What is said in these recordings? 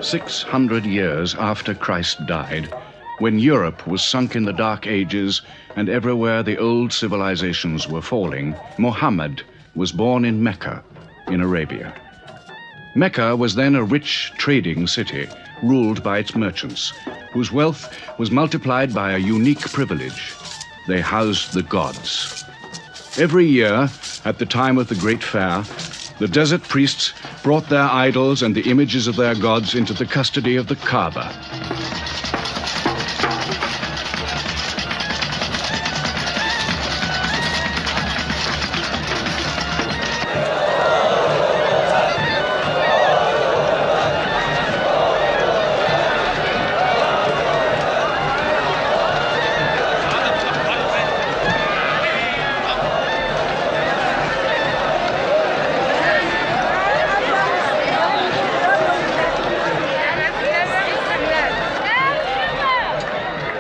600 years after Christ died, when Europe was sunk in the Dark Ages and everywhere the old civilizations were falling, Muhammad was born in Mecca, in Arabia. Mecca was then a rich trading city ruled by its merchants, whose wealth was multiplied by a unique privilege. They housed the gods. Every year, at the time of the Great Fair, the desert priests brought their idols and the images of their gods into the custody of the Kaaba.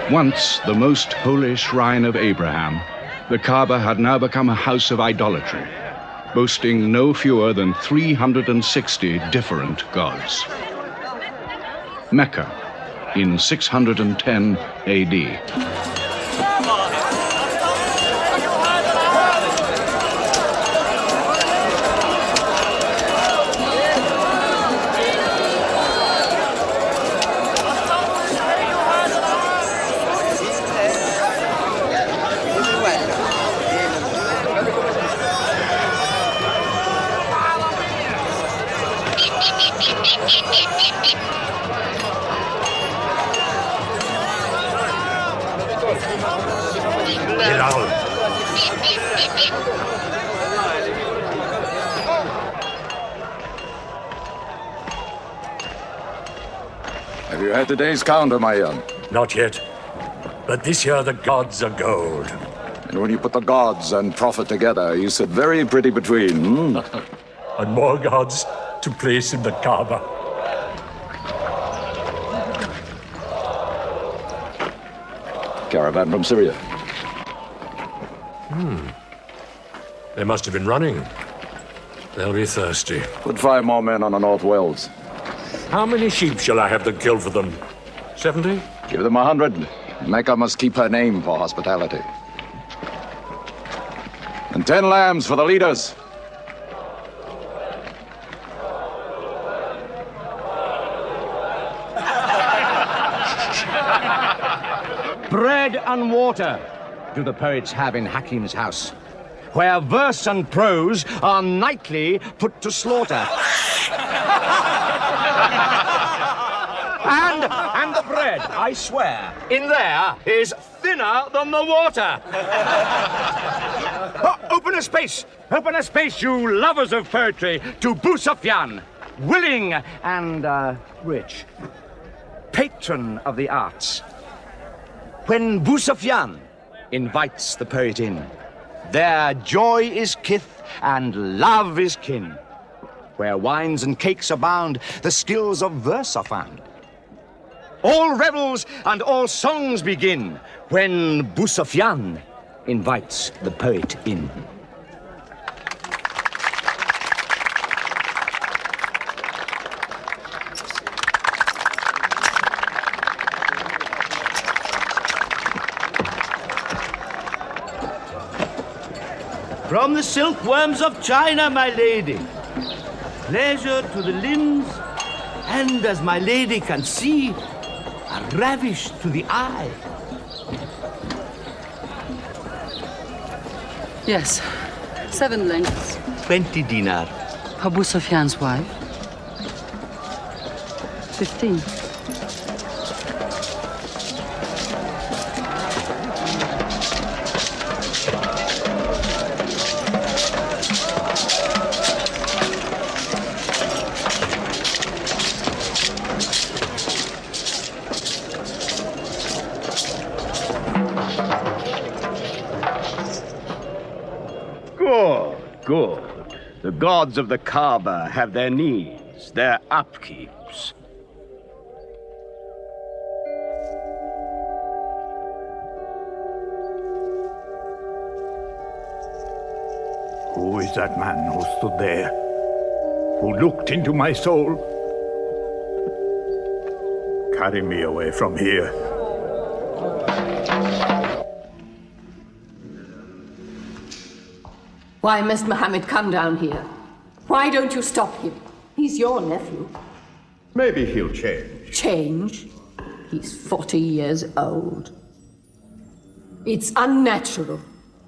Once the most holy shrine of Abraham, the Kaaba had now become a house of idolatry, boasting no fewer than 360 different gods. Mecca, in 610 AD. Have you had today's counter, my young? Not yet. But this year the gods are gold. And when you put the gods and profit together, you sit very pretty between, And more gods to place in the Kaaba. Caravan from Syria. They must have been running. They'll be thirsty. Put 5 more men on the North Wells. How many sheep shall I have them kill for them? 70? Give them 100. Mecca must keep her name for hospitality. And 10 lambs for the leaders. Bread and water do the poets have in Hakim's house, where verse and prose are nightly put to slaughter. And the bread, I swear, in there is thinner than the water. Oh, open a space, you lovers of poetry, to Busufyan, willing and rich, patron of the arts. When Busufyan invites the poet in, there joy is kith and love is kin. Where wines and cakes abound, the skills of verse are found. All revels and all songs begin when Busufyan invites the poet in. From the silkworms of China, my lady. Pleasure to the limbs, and as my lady can see, a ravish to the eye. Yes, 7 lengths. 20 dinar. Abu Sufyan's wife. 15. Good. The gods of the Kaaba have their needs, their upkeeps. Who is that man who stood there? Who looked into my soul? Carry me away from here. Why must Mohammed come down here? Why don't you stop him? He's your nephew. Maybe he'll change. Change? He's 40 years old. It's unnatural.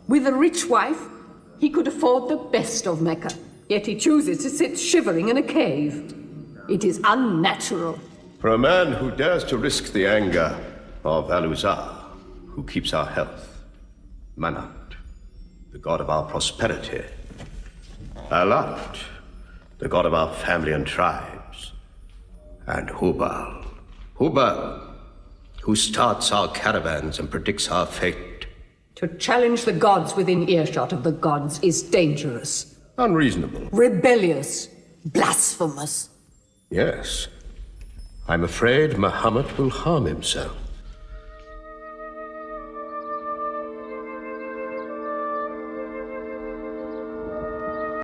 With a rich wife, he could afford the best of Mecca. Yet he chooses to sit shivering in a cave. It is unnatural. For a man who dares to risk the anger of Al-Uzza, who keeps our health, Manat, the god of our prosperity, Alat, the god of our family and tribes, and Hubal, who starts our caravans and predicts our fate. To challenge the gods within earshot of the gods is dangerous. Unreasonable. Rebellious. Blasphemous. Yes. I'm afraid Muhammad will harm himself.